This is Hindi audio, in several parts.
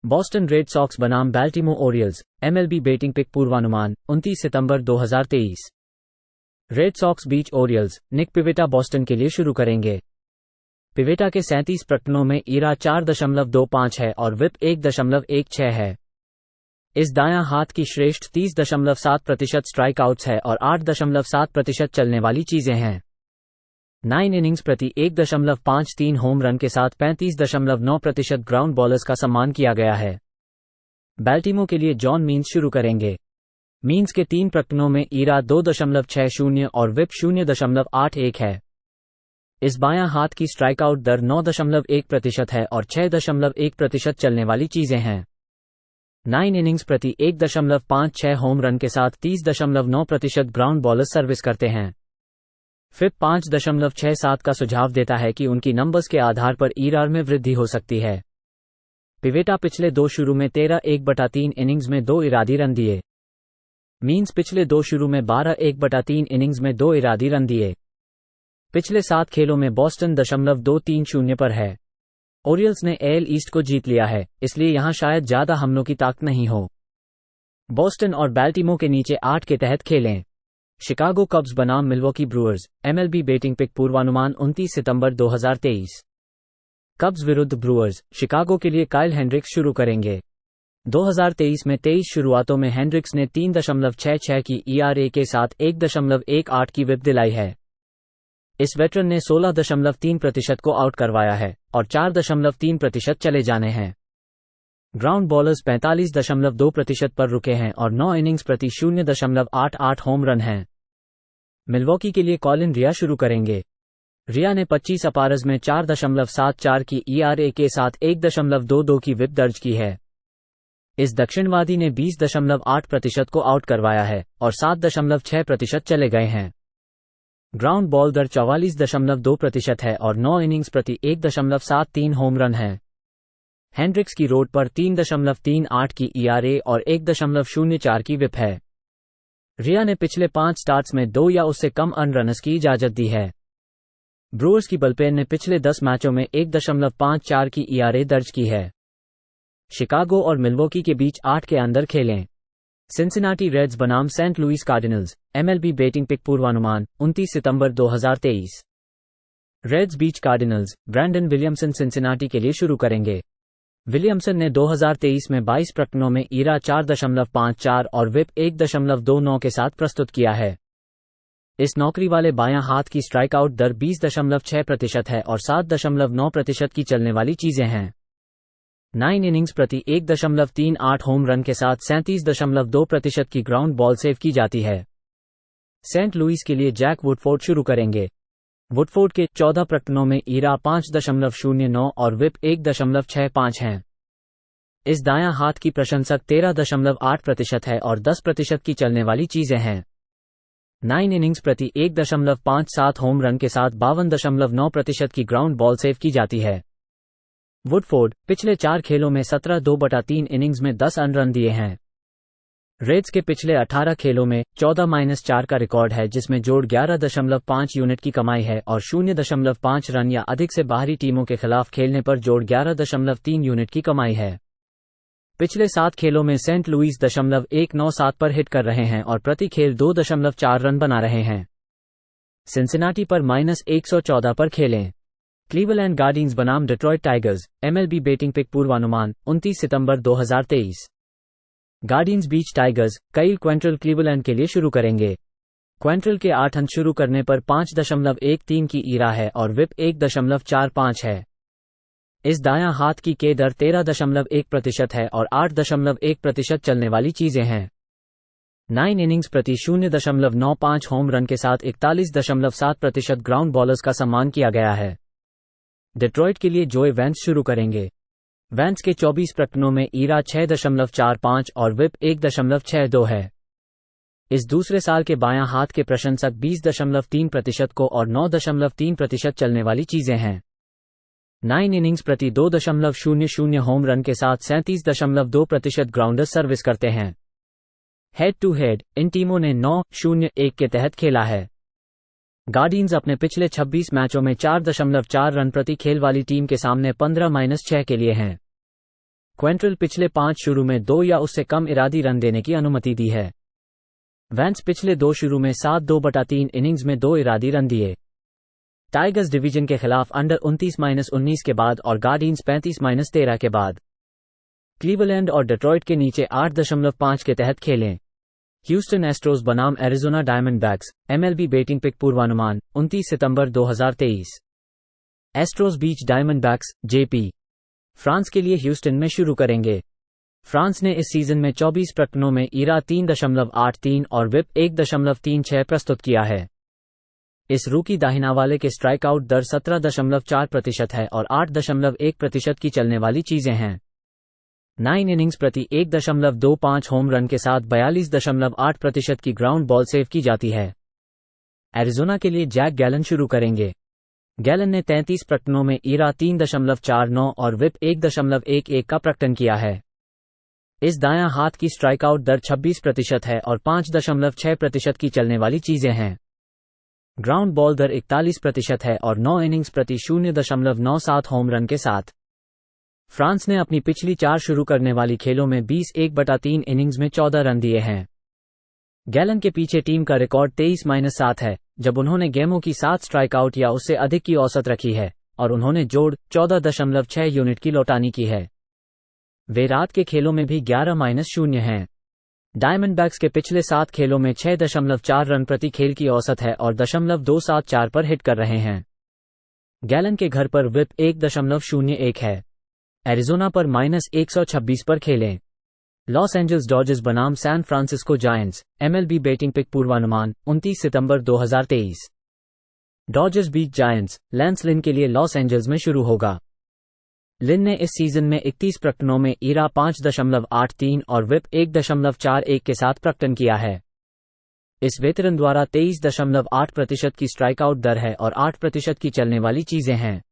बॉस्टन रेड सॉक्स बनाम बाल्टीमोर ओरियल्स, MLB बेटिंग पिक पूर्वानुमान 29 सितंबर 2023। रेड सॉक्स बीच ओरियल्स, निक पिवेटा बॉस्टन के लिए शुरू करेंगे। पिवेटा के 37 प्रकरणों में ईरा 4.25 है और विप 1.16 है। इस दायां हाथ की श्रेष्ठ 30.7% स्ट्राइक आउट्स है और 8.7% चलने वाली चीजें हैं। 9 इनिंग्स प्रति 1.53 होम रन के साथ 35.9% ग्राउंड बॉलर्स का सम्मान किया गया है। बाल्टीमोर के लिए जॉन मीन्स शुरू करेंगे। मीन्स के 3 प्रकरणों में ईरा 2.60 और विप 0.81 है। इस बायां हाथ की स्ट्राइक आउट दर 9.1% है और 6.1% चलने वाली चीजें हैं। 9 इनिंग्स प्रति 1.56 होम रन के साथ 30.9% ग्राउंड बॉलर्स सर्विस करते हैं। फिप 5.67 का सुझाव देता है कि उनकी नंबर्स के आधार पर ईआर में वृद्धि हो सकती है। पिवेटा पिछले 2 शुरू में 13/3 इनिंग्स में 2 इरादी रन दिए। मीन्स पिछले 2 शुरू में 12/3 इनिंग्स में 2 इरादी रन दिए। पिछले 7 खेलों में बॉस्टन 2.30 पर है। ओरियल्स ने एल ईस्ट को जीत लिया है, इसलिए यहां शायद ज्यादा हमलों की ताकत नहीं हो। बॉस्टन और बाल्टीमोर के नीचे 8 के तहत खेलें। शिकागो कब्स बनाम Milwaukee Brewers, MLB betting pick पूर्वानुमान 29 सितंबर 2023। कब्स विरुद्ध ब्रूअर्स, शिकागो के लिए काइल हेंड्रिक्स शुरू करेंगे। 2023 में 23 शुरुआतों में हेंड्रिक्स ने 3.66 की ERA के साथ 1.18 की विप दिलाई है। इस वेटरन ने 16.3% को आउट करवाया है और 4.3% चले जाने हैं। ग्राउंड बॉलर्स 45.2% पर रुके हैं और 9 इनिंग्स प्रति 0.88 होम रन हैं। मिल्वॉकी के लिए कॉलिन रिया शुरू करेंगे। रिया ने 25 अपारज में 4.74 की ERA के साथ 1.22 की विप दर्ज की है। इस दक्षिणवादी ने 20.8% को आउट करवाया है और 7.6% चले गए हैं। ग्राउंड बॉल दर 44.2% है और 9 इनिंग्स प्रति 1.73 होम रन है। हेंड्रिक्स की रोड पर 3.38 की ERA और 1.04 की विप है। रिया ने पिछले 5 स्टार्ट्स में 2 या उससे कम अनरनर्स की इजाजत दी है। ब्रूअर्स की बुलपेन ने पिछले 10 मैचों में 1.54 की ERA दर्ज की है। शिकागो और मिल्वॉकी के बीच 8 के अंदर खेलें। सिंसिनाटी रेड्स बनाम saint Louis Cardinals, MLB betting pick पूर्वानुमान 29 सितंबर 2023। रेड्स बीच कार्डिनल्स, ब्रैंडन विलियमसन सिंसिनाटी के लिए शुरू करेंगे। विलियमसन ने 2023 में 22 प्रकरणों में ईरा 4.54 और विप 1.29 के साथ प्रस्तुत किया है। इस नौकरी वाले बायां हाथ की स्ट्राइक आउट दर 20.6% है और 7.9% की चलने वाली चीजें हैं। 9 इनिंग्स प्रति 1.38 होम रन के साथ 37.2% की ग्राउंड बॉल सेव की जाती है। सेंट लुइस के लिए जैक वुडफोर्ड शुरू करेंगे। वुडफोर्ड के 14 प्रकरणों में ईरा 5.09 और विप 1.65 हैं। इस दायां हाथ की प्रशंसक 13.8% है और 10% की चलने वाली चीजें हैं। 9 इनिंग्स प्रति 1.57 होम रन के साथ 52.9% की ग्राउंड बॉल सेव की जाती है। वुडफोर्ड पिछले 4 खेलों में 17/2 इनिंग्स में 10 रन दिए हैं। रेड्स के पिछले 18 खेलों में 14-4 का रिकॉर्ड है, जिसमें जोड़ 11.5 यूनिट की कमाई है और 0.5 रन या अधिक से बाहरी टीमों के खिलाफ खेलने पर जोड़ 11.3 यूनिट की कमाई है। पिछले 7 खेलों में सेंट लुइस 0.197 पर हिट कर रहे हैं और प्रति खेल 2.4 रन बना रहे हैं। सिंसिनाटी पर -114 पर खेलें। क्लीवलैंड गार्डियंस बनाम Detroit Tigers, MLB betting pick पूर्वानुमान 29 सितंबर 2023। गार्डियंस बीच टाइगर्स, काइल क्वेंट्रेल क्लीवलैंड के लिए शुरू करेंगे। क्वेंट्रेल के 8 अंक शुरू करने पर 5.13 की ईरा है और विप 1.45 है। इस दायां हाथ की के दर 13.1% है और 8.1% चलने वाली चीजें हैं। 9 इनिंग्स प्रति 0.95 होम रन के साथ 41.7% ग्राउंड बॉलर्स का सम्मान किया गया है। डिट्रॉइट के लिए जोए वेंस शुरू करेंगे। वेंस के 24 प्रकरणों में ईरा 6.45 और विप 1.62 है। इस दूसरे साल के बायां हाथ के प्रशंसक 20.3% को और 9.3% चलने वाली चीजें हैं। 9 इनिंग्स प्रति 2.00 होम रन के साथ 37.2% ग्राउंडर सर्विस करते हैं। हेड टू हेड इन टीमों ने 9-0-1 के तहत खेला है। गार्डियंस अपने पिछले 26 मैचों में 4.4 रन प्रति खेल वाली टीम के सामने 15-6 के लिए हैं। क्वेंट्रेल पिछले 5 शुरू में 2 या उससे कम इरादी रन देने की अनुमति दी है। वैंस पिछले 2 शुरू में 7/2/3 इनिंग्स में 2 इरादी रन दिए। टाइगर्स डिवीजन के खिलाफ अंडर 29-19 के बाद और गार्डियंस 35-13 के बाद। क्लीवलैंड और डेट्रॉइट के नीचे 8.5 के तहत खेलें। ह्यूस्टन एस्ट्रोज बनाम एरिजोना डायमंडबैक्स, एमएलबी बेटिंग पिक पूर्वानुमान 29 सितंबर 2023। एस्ट्रोज बीच डायमंडबैक्स, जेपी। फ्रांस के लिए ह्यूस्टन में शुरू करेंगे। फ्रांस ने इस सीजन में 24 प्रकटनों में ईरा 3.83 और विप 1.36 प्रस्तुत किया है। इस रूकी दाहिना वाले के स्ट्राइक आउट दर 17.4% है और 8.1% की चलने वाली चीजें हैं। 9 इनिंग्स प्रति 1.25 होम रन के साथ 42.8% की ग्राउंड बॉल सेव की जाती है। एरिजोना के लिए जैक गैलन शुरू करेंगे। गैलन ने 33 प्रकटनों में ईरा 3.49 और विप 1.11 का प्रकटन किया है। इस दायां हाथ की स्ट्राइक आउट दर 26% है और 5.6% की चलने वाली चीजें हैं। ग्राउंड बॉल दर 41% है और 9 इनिंग्स प्रति 0.97 होम रन के साथ। फ्रांस ने अपनी पिछली 4 शुरू करने वाली खेलों में 20/1/3 इनिंग्स में 14 रन दिए हैं। गैलन के पीछे टीम का रिकॉर्ड 23-7 है, जब उन्होंने गेमों की 7 स्ट्राइक आउट या उससे अधिक की औसत रखी है और उन्होंने जोड़ 14.6 यूनिट की लौटानी की है। वे रात के खेलों में भी 11-0 हैं। डायमंडबैक्स के पिछले 7 खेलों में 6.4 रन प्रति खेल की औसत है और 274 पर हिट कर रहे हैं। गैलन के घर पर विप 1.01 है। एरिजोना पर -126 पर खेलें। लॉस एंजल्स डॉजर्स बनाम San Francisco Giants, MLB betting pick पूर्वानुमान 29 सितंबर 2023। Dodgers beat Giants, Lance Lynn के लिए लॉस एंजल्स में शुरू होगा। लिन ने इस सीजन में 31 प्रकटनों में ईरा 5.83 और विप 1.41 के साथ प्रकटन किया है। इस वेतरन द्वारा 23.8% की स्ट्राइक आउट दर है और 8% की चलने वाली चीजें हैं।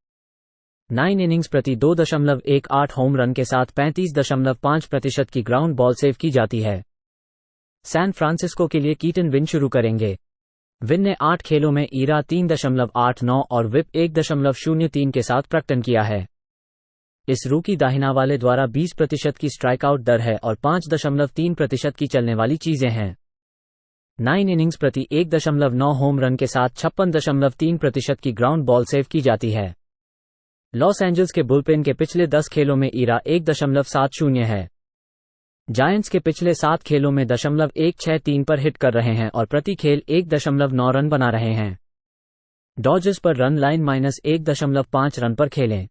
9 इनिंग्स प्रति 2.18 होम रन के साथ 35.5% की ग्राउंड बॉल सेव की जाती है। सैन फ्रांसिस्को के लिए कीटन विन शुरू करेंगे। विन ने 8 खेलों में ईरा 3.89 और विप 1.03 के साथ प्रकटन किया है। इस रूकी दाहिना वाले द्वारा 20% की स्ट्राइक आउट दर है और 5.3% की चलने वाली चीजें हैं। 9 इनिंग्स प्रति 1.9 होम रन के साथ 56.3% की ग्राउंड बॉल सेव की जाती है। लॉस एंजल्स के बुलपेन के पिछले 10 खेलों में ईरा 1.70 है। जायंट्स के पिछले 7 खेलों में 163 पर हिट कर रहे हैं और प्रति खेल 1.9 रन बना रहे हैं। डॉजर्स पर रन लाइन -1.5 रन पर खेलें।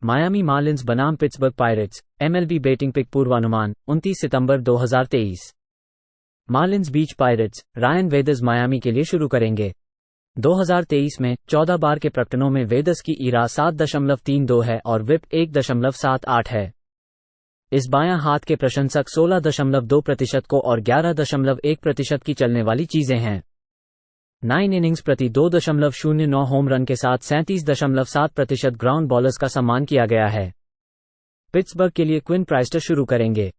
मायामी मार्लिंस बनाम Pittsburgh Pirates, MLB betting pick पूर्वानुमान 29 सितंबर 2023। मार्लिंस बीच पायरेट्स, रायन वेदर्स मायामी के लिए शुरू करेंगे। 2023 में 14 बार के प्रकटनों में वेदर्स की ईरा 7.32 है और विप 1.78 है। इस बायां हाथ के प्रशंसक 16.2% को और 11.1% की चलने वाली चीजें हैं। 9 इनिंग्स प्रति 2.09 होम रन के साथ 37.7% ग्राउंड बॉलर्स का सम्मान किया गया है। पिट्सबर्ग के लिए क्विन प्राइस्टर शुरू करेंगे।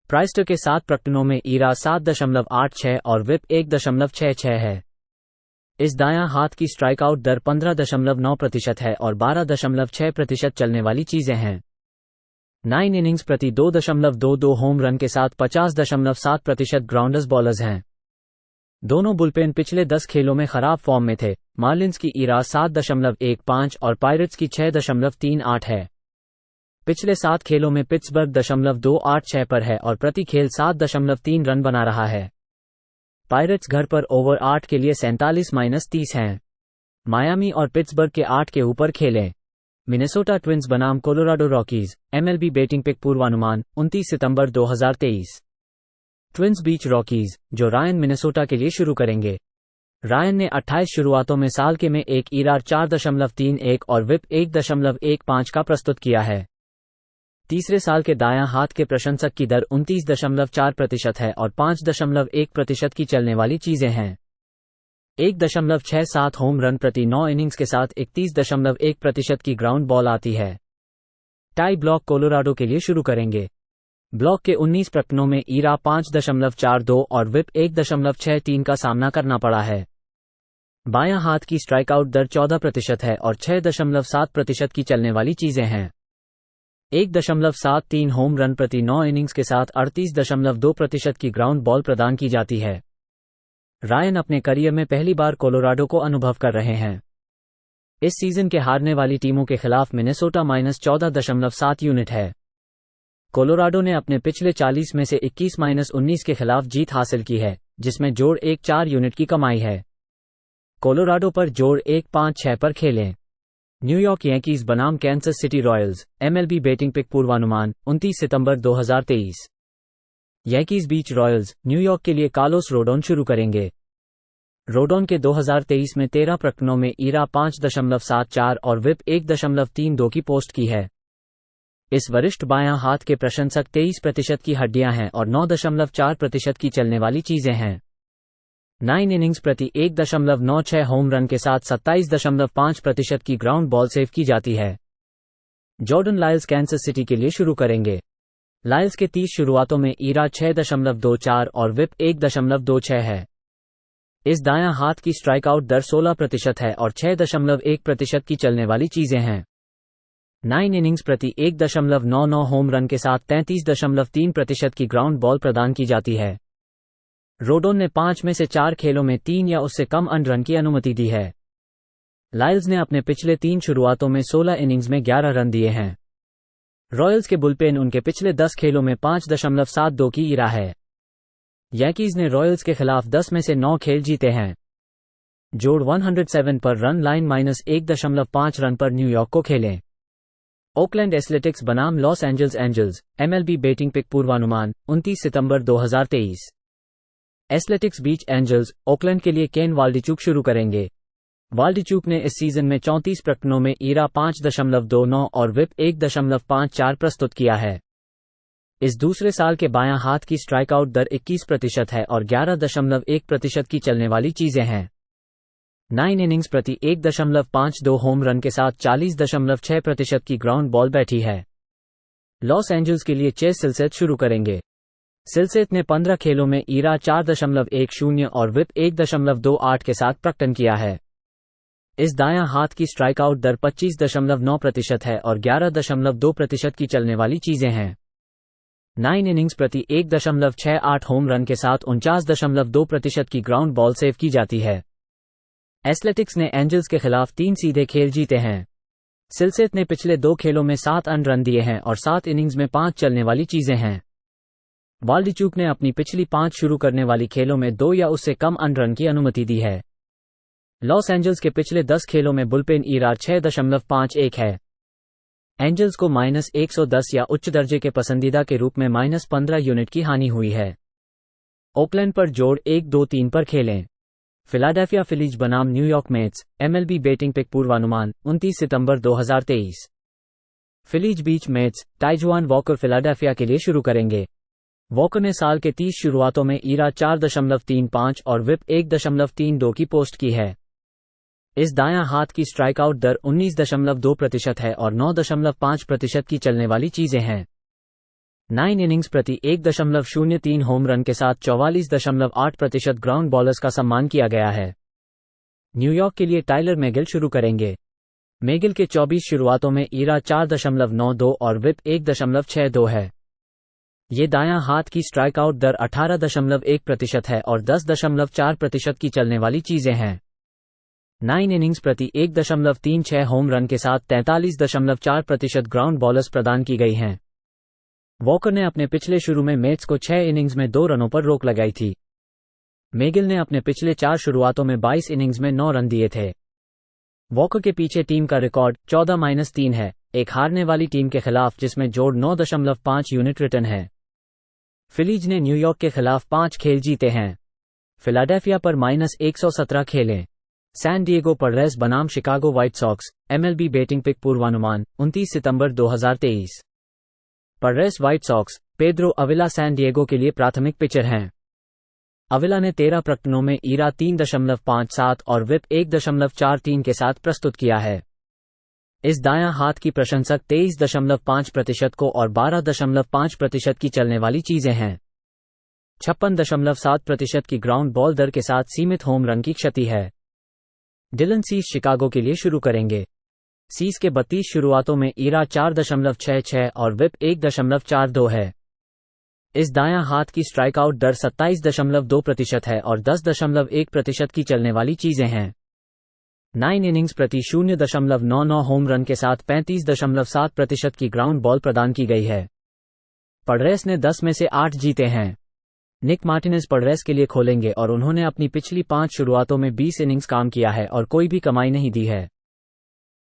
प्राइस्टर के 7 प्रकटनों में ईरा 7.86 और विप 1.66 है। इस दायां हाथ की स्ट्राइक आउट दर 15.9% है और 12.6% चलने वाली चीजें हैं। 9 इनिंग्स प्रति 2.22 होम रन के साथ 50.7% ग्राउंडर्स बॉलर्स हैं। दोनों बुलपेन पिछले 10 खेलों में खराब फॉर्म में थे। मार्लिंस की ईरा 7.15 और पायरेट्स की 6.38 है। पिछले 7 खेलों में पिट्सबर्ग 2.86 पर है और प्रति खेल 7.3 रन बना रहा है। पायरेट्स घर पर ओवर 8 के लिए 47-30 हैं। मायामी और पिट्सबर्ग के 8 के ऊपर खेलें। मिनेसोटा ट्विंस बनाम Colorado Rockies, MLB betting pick पूर्वानुमान 29 सितंबर 2023। ट्विंस बीच रॉकीज, जो रायन मिनेसोटा के लिए शुरू करेंगे। रायन ने 28 शुरुआतों में साल के में एक ईरा 4.31 और विप 1.15 का प्रस्तुत किया है। तीसरे साल के दायां हाथ के प्रशंसक की दर 29.4% है और 5.1% की चलने वाली चीजें हैं। 1.67 होम रन प्रति 9 इनिंग्स के साथ 31.1% की ग्राउंड बॉल आती है। टाई ब्लॉक कोलोराडो के लिए शुरू करेंगे। ब्लॉक के 19 प्रकटनों में ईरा 5.42 और विप 1.63 का सामना करना पड़ा है। बायां हाथ की स्ट्राइक आउट दर 14% है और 6.7% की चलने वाली चीजें हैं। 1.73 होम रन प्रति 9 इनिंग्स के साथ 38.2% की ग्राउंड बॉल प्रदान की जाती है। रायन अपने करियर में पहली बार कोलोराडो को अनुभव कर रहे हैं। इस सीजन के हारने वाली टीमों के खिलाफ मिनेसोटा -14.7 यूनिट है। कोलोराडो ने अपने पिछले 40 में से 21-19 के खिलाफ जीत हासिल की है, जिसमें जोड़ 1-4 यूनिट की कमाई है। कोलोराडो पर जोड़ 1-5-6 पर खेलें। न्यूयॉर्क यांकीज बनाम Kansas City Royals, MLB batting pick पूर्वानुमान 29 सितंबर 2023। यांकीज बीच रॉयल्स, न्यूयॉर्क के लिए कार्लोस रोडोन शुरू करेंगे। रोडोन के 2023 में 13 प्रकरणों में ईरा 5.74 और विप 1.32 की पोस्ट की है। इस वरिष्ठ बायां हाथ के प्रशंसक 23% की हड्डियां हैं और 9.4% की चलने वाली चीजें हैं। 9 इनिंग्स प्रति 1.96 होम रन के साथ 27.5% की ग्राउंड बॉल सेव की जाती है। जॉर्डन लायल्स कैंसस सिटी के लिए शुरू करेंगे। लायल्स के 30 शुरुआतों में ईरा 6.24 और विप 1.26 है। इस दायां हाथ की स्ट्राइक आउट दर 16% है और 6.1% की चलने वाली चीजें हैं। 9 इनिंग्स प्रति 1.99 होम रन के साथ 33.3% की ग्राउंड बॉल प्रदान की जाती है। रोडोन ने 5 में से 4 खेलों में 3 या उससे कम अन रन की अनुमति दी है। लायल्स ने अपने पिछले 3 शुरुआतों में 16 इनिंग्स में 11 रन दिए हैं। रॉयल्स के बुलपेन उनके पिछले 10 खेलों में 5.72 की ईरा है। यांकीज ने रॉयल्स के खिलाफ 10 में से 9 खेल जीते हैं। जोड़ 107 पर रन लाइन -1.5 रन पर न्यूयॉर्क को खेलें। ओकलैंड एथलेटिक्स बनाम Los Angeles Angels, MLB batting pick पूर्वानुमान 29 सितंबर 2023। एथलेटिक्स बीच एंजल्स, ओकलैंड के लिए केन वाल्डिचुक शुरू करेंगे। वाल्डिचुक ने इस सीजन में 34 प्रकरणों में ईरा 5.29 और विप 1.54 प्रस्तुत किया है। इस दूसरे साल के बायां हाथ की स्ट्राइक आउट दर 21% है और 11.1% की चलने वाली चीजें हैं। 9 इनिंग्स प्रति 1.52 होम रन के साथ 40.6% की ग्राउंड बॉल बैठी है। लॉस एंजल्स के लिए चेस सिलसेट शुरू करेंगे। सिलसेट ने 15 खेलों में ईरा 4.10 और विप 1.28 के साथ प्रकटन किया है। इस दायां हाथ की स्ट्राइक आउट दर 25.9% है और 11.2% की चलने वाली चीजें हैं। 9 इनिंग्स प्रति 1.68 होम रन के साथ 49.2% की ग्राउंड बॉल सेव की जाती है। एथलेटिक्स ने एंजल्स के खिलाफ 3 सीधे खेल जीते हैं। सिलसेट ने पिछले 2 खेलों में 7 अन रन दिए हैं और 7 इनिंग्स में 5 चलने वाली चीजें हैं। वाल्डिचुक ने अपनी पिछली 5 शुरू करने वाली खेलों में 2 या उससे कम अन रन की अनुमति दी है। लॉस एंजल्स के पिछले 10 खेलों में बुलपेन ईरा 6.51 है। एंजल्स को -110 या उच्च दर्जे के पसंदीदा के रूप में -15 यूनिट की हानि हुई है। ओकलैंड पर जोड़ 1-2-3 पर खेलें। फिलाडेल्फिया फिलीज बनाम New York Mets, MLB batting pick पूर्वानुमान 29 सितंबर 2023। फिलीज बीच मेट्स, टाइजुआन वॉकर फिलाडेल्फिया के लिए शुरू करेंगे। वॉकर ने साल के 30 शुरुआतों में ईरा 4.35 और विप 1.32 की पोस्ट की है। इस दायां हाथ की स्ट्राइक आउट दर 19.2% है और 9.5% की चलने वाली चीजें हैं। 9 इनिंग्स प्रति 1.03 होम रन के साथ 44.8% ग्राउंड बॉलर्स का सम्मान किया गया है। न्यूयॉर्क के लिए टाइलर मैगिल शुरू करेंगे। मैगिल के 24 शुरुआतों में ईरा 4.92 और विप 1.62 है। ये दायां हाथ की स्ट्राइक आउट दर 18.1% है और 10.4% की चलने वाली चीजें हैं। 9 इनिंग्स प्रति 1.36 होम रन के साथ 43.4% ग्राउंड बॉलर्स प्रदान की गई हैं। वॉकर ने अपने पिछले शुरू में मेट्स को 6 इनिंग्स में 2 रनों पर रोक लगाई थी। मैगिल ने अपने पिछले 4 शुरुआतों में 22 इनिंग्स में 9 रन दिए थे। वॉकर के पीछे टीम का रिकॉर्ड 14-3 है, एक हारने वाली टीम के खिलाफ जिसमें जोड़ 9.5 यूनिट रिटर्न है। फिलीज ने न्यूयॉर्क के खिलाफ 5 खेल जीते हैं। फिलाडेल्फिया पर -117 खेलें। सैन डिएगो पड्रेस बनाम Chicago White Sox, MLB batting pick पूर्वानुमान 29 सितंबर 2023। Padres White Sox, Pedro Avila San Diego के लिए प्राथमिक पिचर हैं। अविला ने 13 प्रकरणों में ईरा 3.57 और विप 1.43 के साथ प्रस्तुत किया है। इस दायां हाथ की प्रशंसक 23.5% को और 12.5% की चलने वाली चीजें हैं। 56.7% की ग्राउंड बॉल दर के साथ सीमित होम रन की क्षति है। डिलन सीस शिकागो के लिए शुरू करेंगे। सीज के 32 शुरुआतों में ईरा 4.66 और विप 1.42 है। इस दायां हाथ की स्ट्राइकआउट दर 27.2% है और 10.1% की चलने वाली चीजें हैं। 9 इनिंग्स प्रति 0.99 होम रन के साथ 35.7% की ग्राउंड बॉल प्रदान की गई है। पडरेस ने 10 में से 8 जीते हैं। निक मार्टिनेज पडरेस के लिए खोलेंगे और उन्होंने अपनी पिछली 5 शुरुआतों में 20 इनिंग्स काम किया है और कोई भी कमाई नहीं दी है।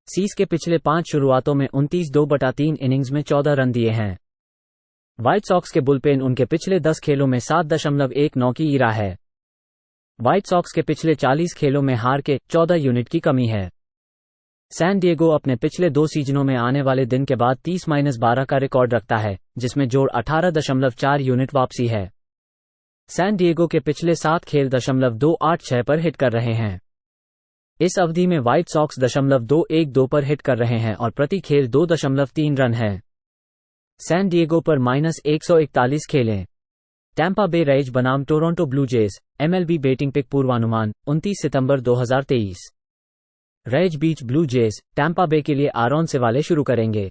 सीज के पिछले 5 शुरुआतों में 29 2/3 इनिंग्स में 14 रन दिए हैं। व्हाइट सॉक्स के बुलपेन उनके पिछले 10 खेलों में 7.19 की ईरा है। व्हाइट सॉक्स के पिछले 40 खेलों में हार के 14 यूनिट की कमी है। सैन डिएगो अपने पिछले 2 सीजनों में आने वाले दिन के बाद 30-12 का रिकॉर्ड रखता है, जिसमें जोड़ 18.4 यूनिट वापसी है। सैन डिएगो के पिछले 7 खेल 286 पर हिट कर रहे हैं। इस अवधि में व्हाइट सॉक्स 212 पर हिट कर रहे हैं और प्रति खेल 2.3 रन है। सैन डिएगो पर -141 खेलें। टैंपा बे रेज बनाम Toronto Blue Jays, MLB betting pick पूर्वानुमान 29 सितंबर 2023। रेज बीच ब्लू जेज, टैंपा बे के लिए आरोन सिवाले शुरू करेंगे।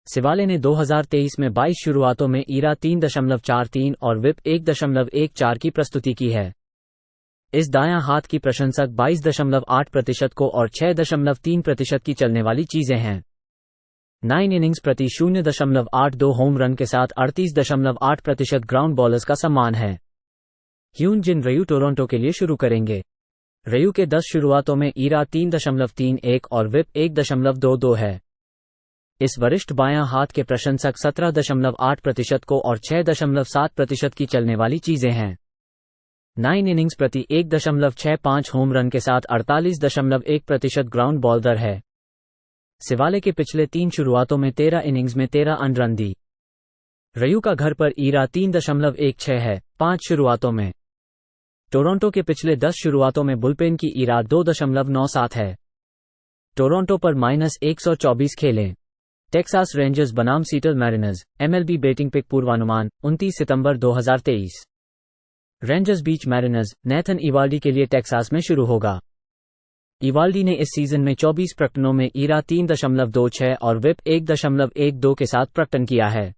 सिवाले ने 2023 में 22 शुरुआतों में ईरा 3.43 और विप 1.14 की प्रस्तुति की है। इस दायां हाथ की प्रशंसक 22.8% को और 6.3% की चलने वाली चीजें हैं। 9 इनिंग्स प्रति 0.82 होम रन के साथ 38.8% ग्राउंड बॉलर्स का सम्मान है। ह्यून जिन रयू टोरंटो के लिए शुरू करेंगे। रयू के 10 शुरुआतों में ईरा 3.31 और विप 1.22 है। इस वरिष्ठ बायां हाथ के प्रशंसक 17.8% को और 6.7% की चलने वाली चीजें हैं। 9 इनिंग्स प्रति 1.65 होम रन के साथ 48.1% ग्राउंड बॉल दर है। सिवाले के पिछले 3 शुरुआतों में 13 इनिंग्स में 13 अन रन दी। रयू का घर पर ईरा 3.16 है 5 शुरुआतों में। टोरंटो के पिछले 10 शुरुआतों में बुलपेन की ईरा 2.97 है। टोरंटो पर -124 खेलें। टेक्सास रेंजर्स बनाम Seattle Mariners, MLB betting pick पूर्वानुमान 29 सितंबर 2023। रेंजर्स बीच मैरिनर्स, नेथन इवाल्डी के लिए टेक्सास में शुरू होगा। इवाल्डी ने इस सीजन में 24 प्रकटनों में ईरा 3.26 और विप 1.12 के साथ प्रकटन किया है।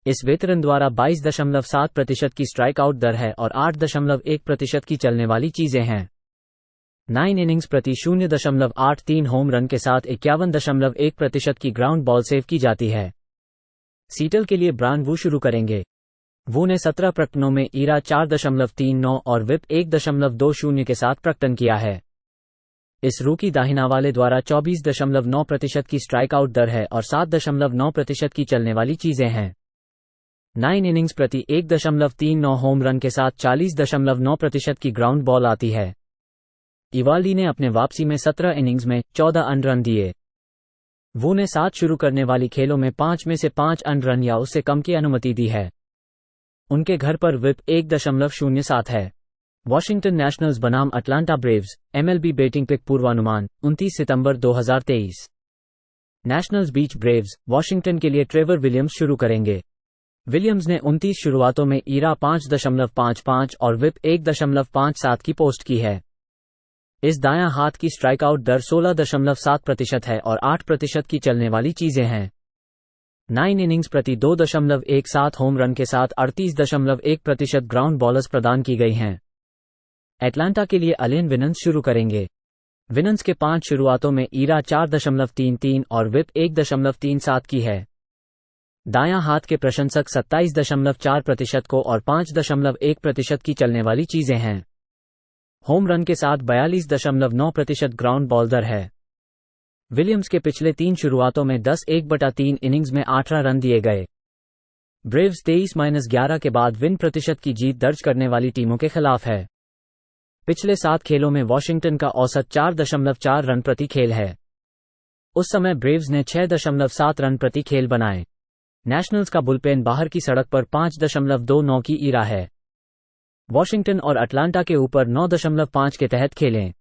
इस वेतरन द्वारा 22.7% की स्ट्राइक आउट दर है और 8.1% की चलने वाली चीजें हैं। 9 इनिंग्स प्रति 0.83 होम रन के साथ 51.1% की ग्राउंड बॉल सेव की जाती है। सीटल के लिए ब्रायन वू शुरू करेंगे। वू ने 17 प्रकटनों में ईरा 4.39 और विप 1.20 के साथ प्रकटन किया है। इस रूकी दाहिना वाले द्वारा 24.9% की स्ट्राइक आउट दर है और 7.9% की चलने वाली चीजें हैं। 9 इनिंग्स प्रति 1.39 होम रन के साथ 40.9% की ग्राउंड बॉल आती है। इवाल्डी ने अपने वापसी में 17 इनिंग्स में 14 अन रन दिए। वू ने 7 शुरू करने वाली खेलों में 5 में से 5 अन रन या उससे कम की अनुमति दी है। उनके घर पर विप 1.07 है। वॉशिंगटन नेशनल्स बनाम Atlanta Braves, MLB betting pick पूर्वानुमान 29 सितंबर 2023। नेशनल्स बीच ब्रेव्स, वॉशिंगटन के लिए ट्रेवर विलियम्स शुरू करेंगे। विलियम्स ने 29 शुरुआतों में ईरा 5.55 और विप 1.57 की पोस्ट की है। इस दायां हाथ की स्ट्राइक आउट दर 16.7% है और 8% की चलने वाली चीजें हैं। 9 इनिंग्स प्रति 2.17 होम रन के साथ 38.1% ग्राउंड बॉलर्स प्रदान की गई हैं। एटलांटा के लिए अलेन विनन्स शुरू करेंगे। विनन्स के 5 शुरुआतों में ईरा 4.33 और विप 1.37 की है। दायां हाथ के प्रशंसक 27.4% को और 5.1% की चलने वाली चीजें हैं। होम रन के साथ 42.9% ग्राउंड बॉल दर है। विलियम्स के पिछले 3 शुरुआतों में 10/1/3 इनिंग्स में 18 रन दिए गए। ब्रेव्स 23-11 के बाद विन प्रतिशत की जीत दर्ज करने वाली टीमों के खिलाफ है। पिछले 7 खेलों में वॉशिंगटन का औसत 4.4 रन प्रति खेल है। उस समय ब्रेव्स ने 6.7 रन प्रति खेल बनाए। नेशनल्स का बुलपेन बाहर की सड़क पर 5.29 की ईरा है। वॉशिंगटन और अटलांटा के ऊपर 9.5 के तहत खेलें।